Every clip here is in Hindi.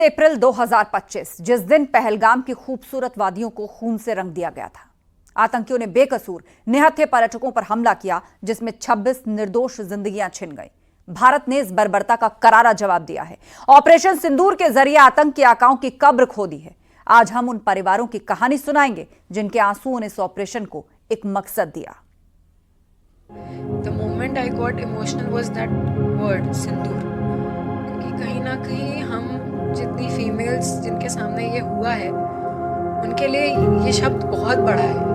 अप्रैल 2025 जिस दिन पहलगाम की खूबसूरत वादियों को खून से रंग दिया गया था, आतंकियों ने बेकसूर निहत्थे पर्यटकों पर हमला किया, जिसमें 26 निर्दोष जिंदगियां छिन गई। भारत ने इस बर्बरता का करारा जवाब दिया है। ऑपरेशन सिंदूर के जरिए आतंक के आकाओं की कब्र खोदी है। आज हम उन परिवारों की कहानी सुनाएंगे जिनके आंसुओं ने इस ऑपरेशन को एक मकसद दिया। The moment I got emotional was that word सिंदूर, क्योंकि कहीं ना कहीं हम जितनी फीमेल्स जिनके सामने ये हुआ है उनके लिए ये शब्द बहुत बड़ा है।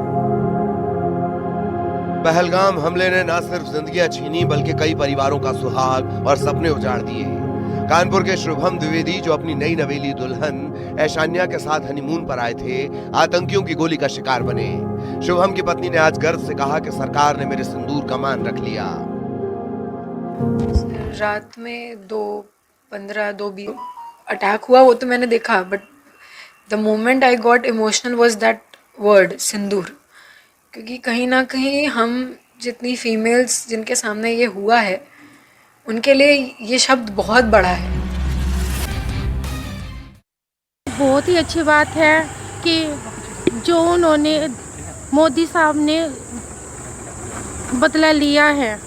पहलगाम हमले ने न सिर्फ जिंदगियां छीनी बल्कि कई परिवारों का सुहाग और सपने उजाड़ दिए। कानपुर के शुभम द्विवेदी जो अपनी नई नवेली दुल्हन ऐशान्या के साथ हनीमून पर आए थे, आतंकियों की गोली का शिकार बने। शुभम की पत्नी ने आज गर्व से कहा कि सरकार ने मेरे सिंदूर का मान रख लिया। रात में 2:15 2:20 अटैक हुआ, वो तो मैंने देखा, but the moment I got emotional was that word sindoor, क्योंकि कहीं ना कहीं हम जितनी फीमेल्स जिनके सामने ये हुआ है उनके लिए ये शब्द बहुत बड़ा है। बहुत ही अच्छी बात है कि जो उन्होंने मोदी साहब ने बदला लिया है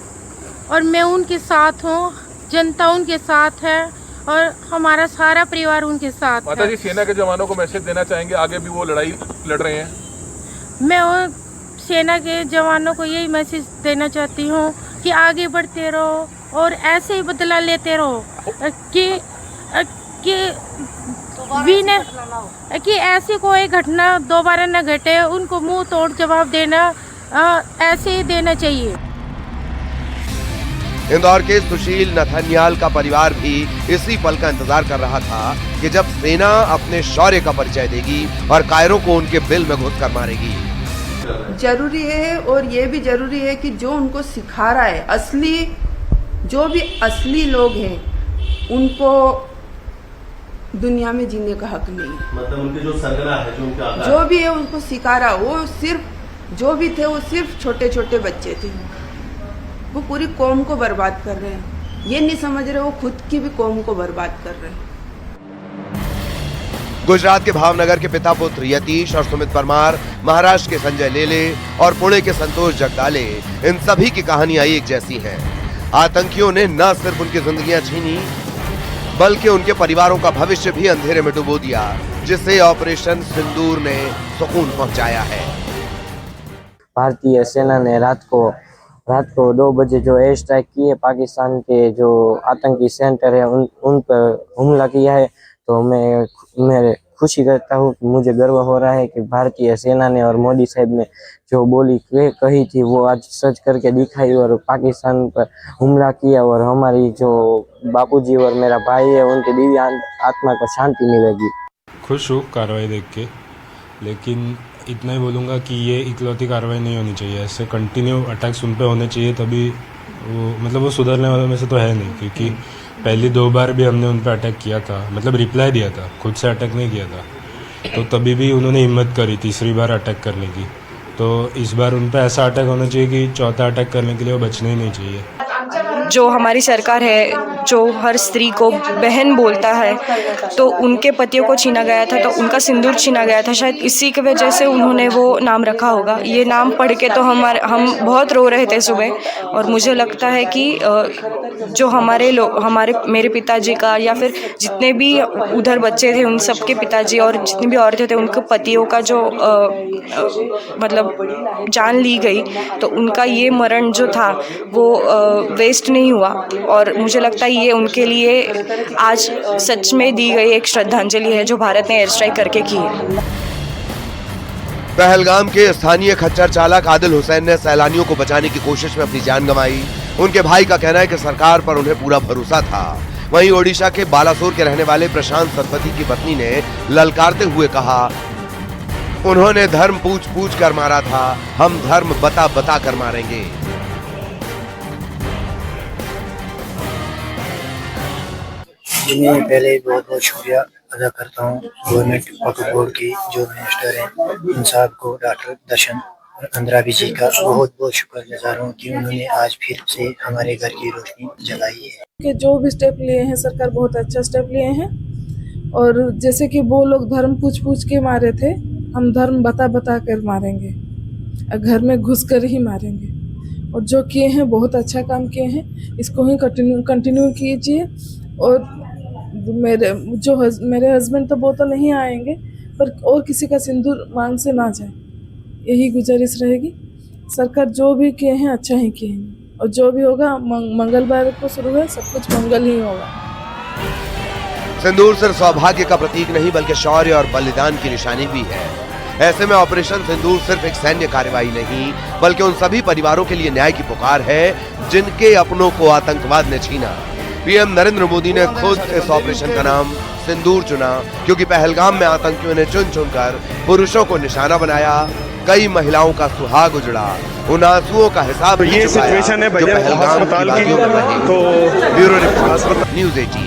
और मैं उनके साथ हूँ, जनता उनके साथ है और हमारा सारा परिवार उनके साथ माता है। जी, सेना के जवानों को मैसेज देना चाहेंगे, आगे भी वो लड़ाई लड़ रहे हैं। मैं वो सेना के जवानों को यही मैसेज देना चाहती हूँ कि आगे बढ़ते रहो और ऐसे ही बदला लेते रहो कि ऐसी कोई घटना दोबारा न घटे। उनको मुंह तोड़ जवाब देना ऐसे ही देना चाहिए। इंदौर के सुशील नथनियाल का परिवार भी इसी पल का इंतजार कर रहा था कि जब सेना अपने शौर्य का परिचय देगी और कायरों को उनके बिल में घुसकर मारेगी। जरूरी है और ये भी जरूरी है कि जो उनको सिखा रहा है, जो भी असली लोग हैं उनको दुनिया में जीने का हक नहीं है। मतलब उनके जो सरगना है, जो उनके आका जो भी है उनको सिखा रहा, वो सिर्फ जो भी थे वो सिर्फ छोटे छोटे बच्चे थे। वो पूरी कौम को बर्बाद कर रहे हैं, ये नहीं समझ रहे वो खुद की भी कौम को बर्बाद कर रहे हैं। गुजरात के भावनगर के पिता पुत्र यतीश और सुमित परमार, महाराष्ट्र के संजय लेले और पुणे के संतोष जगदाले, इन सभी की कहानियां एक जैसी हैं। आतंकियों ने न सिर्फ उनकी जिंदगियां छीनी बल्कि उनके परिवारों का भविष्य भी अंधेरे में डुबो दिया, जिसे ऑपरेशन सिंदूर ने सुकून पहुंचाया है। भारतीय सेना ने रात को 2 बजे जो एयर स्ट्राइक किए, पाकिस्तान के जो आतंकी सेंटर है उन पर हमला किया है, तो मैं खुशी करता हूँ। मुझे गर्व हो रहा है कि भारतीय सेना ने और मोदी साहब ने जो बोली कही थी वो आज सच करके दिखाई और पाकिस्तान पर हमला किया, और हमारी जो बापूजी और मेरा भाई है उनकी दिव्य आत्मा को शांति मिलेगी। खुश हूँ कार्रवाई देख के, लेकिन इतना ही बोलूँगा कि ये इकलौती कार्रवाई नहीं होनी चाहिए। ऐसे कंटिन्यू अटैक्स उन पे होने चाहिए, तभी वो सुधरने वालों में से तो है नहीं, क्योंकि पहली 2 बार भी हमने उन पर अटैक किया था, मतलब रिप्लाई दिया था, खुद से अटैक नहीं किया था, तो तभी भी उन्होंने हिम्मत करी तीसरी बार अटैक करने की। तो इस बार उन पर ऐसा अटैक होना चाहिए कि चौथा अटैक करने के लिए वो बचना ही नहीं चाहिए। जो हमारी सरकार है, जो हर स्त्री को बहन बोलता है, तो उनके पतियों को छीना गया था, तो उनका सिंदूर छीना गया था। शायद इसी की वजह से उन्होंने वो नाम रखा होगा। ये नाम पढ़ के तो हम बहुत रो रहे थे सुबह, और मुझे लगता है कि जो मेरे पिताजी का या फिर जितने भी उधर बच्चे थे उन सबके पिताजी और जितनी भी औरतें थे उनके पतियों का जो मतलब जान ली गई, तो उनका ये मरण जो था वो वेस्ट नहीं हुआ। और मुझे लगता है ये उनके लिए आज सच में दी गई एक श्रद्धांजलि है जो भारत ने एयर स्ट्राइक करके की है। पहलगाम के स्थानीय खच्चर चालक आदिल हुसैन ने सैलानियों को बचाने की कोशिश में अपनी जान गंवाई। उनके भाई का कहना है कि सरकार पर उन्हें पूरा भरोसा था। वहीं ओडिशा के बालासोर के रहने वाले प्रशांत सतपथी की पत्नी ने ललकारते हुए कहा, उन्होंने धर्म पूछ कर मारा था, हम धर्म बता कर मारेंगे। मैं पहले बहुत बहुत शुक्रिया अदा करता हूँ गवर्नमेंट वक्फ बोर्ड की जो मिनिस्टर हैं उन साहब को, डॉक्टर दर्शन अंद्राबी जी का बहुत बहुत शुक्र गुजार हूँ कि उन्होंने आज फिर से हमारे घर की रोशनी जलाई है। कि जो भी स्टेप लिए हैं सरकार बहुत अच्छा स्टेप लिए हैं और जैसे कि वो लोग धर्म पूछ के मारे थे, हम धर्म बता कर मारेंगे, घर में घुस कर ही मारेंगे। और जो किए हैं बहुत अच्छा काम किए हैं, इसको ही कंटिन्यू कीजिए। और मेरे हस्बैंड तो वो तो नहीं आएंगे, पर और किसी का सिंदूर मांग से ना जाए, यही गुजारिश रहेगी। सरकार जो भी किए हैं अच्छा ही किए हैं, और जो भी होगा मंगलवार को शुरू है, सब कुछ मंगल ही होगा। सिंदूर सिर्फ सौभाग्य का प्रतीक नहीं बल्कि शौर्य और बलिदान की निशानी भी है। ऐसे में ऑपरेशन सिंदूर सिर्फ एक सैन्य कार्रवाई नहीं बल्कि उन सभी परिवारों के लिए न्याय की पुकार है जिनके अपनों को आतंकवाद ने छीना। पीएम नरेंद्र मोदी ने खुद इस ऑपरेशन का नाम सिंदूर चुना क्योंकि पहलगाम में आतंकियों ने चुन चुनकर पुरुषों को निशाना बनाया, कई महिलाओं का सुहाग उजड़ा, उन आंसुओं का हिसाब ये सिचुएशन है भैया अस्पताल की, तो ब्यूरो रिपोर्ट न्यूज़ 18।